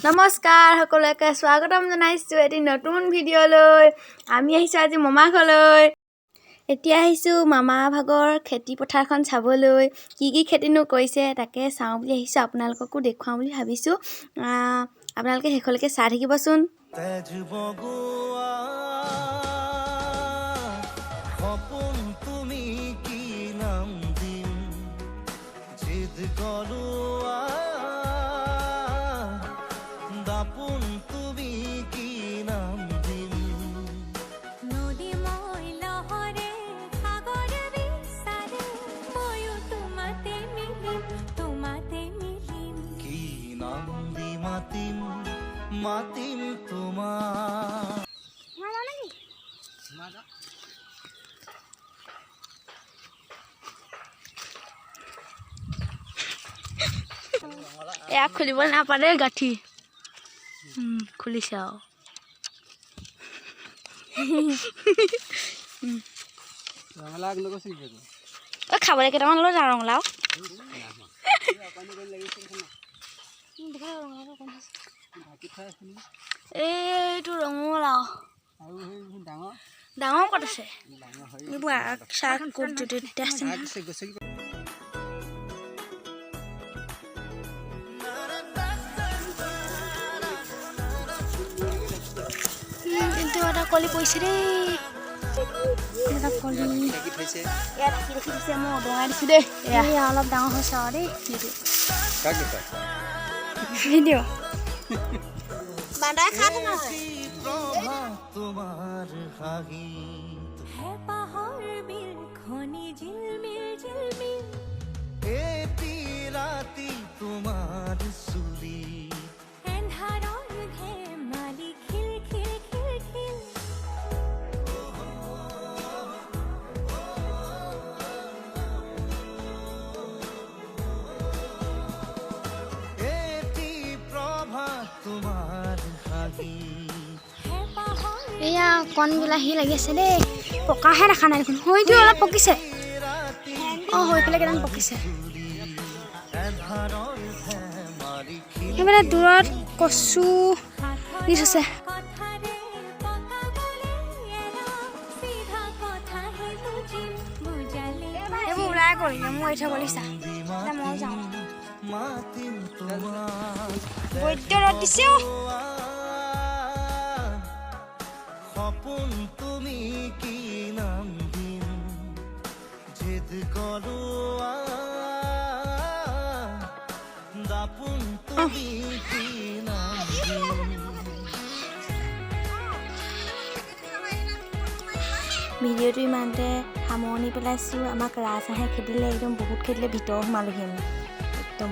নমস্কাৰ সকলোকে স্বাগতম জনাইছো এটি নতুন ভিডিঅ'লৈ। আমি আহিছো আজি মামা ঘৰলৈ। এতিয়া আহিছো মামা ভাগৰ খেতি পথাৰখন চাবলৈ। কি খেতিনো কৰিছে তাকে চাওঁ বুলি আহিছো, আপোনালোককো দেখুৱাম বুলি ভাবিছো। আপোনালোকে শেষলৈকে চাই থাকিবচোন। মাতিম তোমাৰ এয়া খুলিব নাপালে গাঠি খুলিছে আৰু খাবলৈ কেইটামান লৈ যাওঁ ৰঙালাও। এইটো ৰঙালাও ডাঙৰ ক'ত আছে? চাহ ক'ত যদি আছে কিন্তু এটা কলি পৰিছে দেই। এটা কলি ইয়াত দেখি দিছে, মই অদঙাই দিছোঁ দেই। এয়া অলপ ডাঙৰ হৈছে আৰু দেই। ভিডিঅ' বান্দাই খাত তোমার হাগি হে পাহাড় বিল খনি ঝিলমিল ঝিলমিল এটি রাতি তোমার সুলি এন্ধারর ঘে মালি খিল খিল খিল খিল এটি প্রভা তোমার হাগি এয়া কণ বিলাহী লাগি আছে দেই, পকাহে দেখা নাই দেখোন। হয়তো অলপ পকিছে, হৈ পেলাই কেইটামান পকিছে। সেইফালে দূৰত কচু দি থৈছে। এইবোৰ ওলাই কৰিলে মোৰ এৰি থৈ গ'লিছা, মই যাওঁ। বৈদ্য ৰ'দ দিছে। সপোন তুমি কি নাম দিন জেদ কৰোয়া দাপুন তুমি কি নাম দিন। ভিডিঅ'টো ইমানতে সামৰণি পেলাইছোঁ। আমাক ৰাজহাঁহে খেদিলে, একদম বহুত খেদিলে, ভিতৰ সোমালোহি আমি একদম।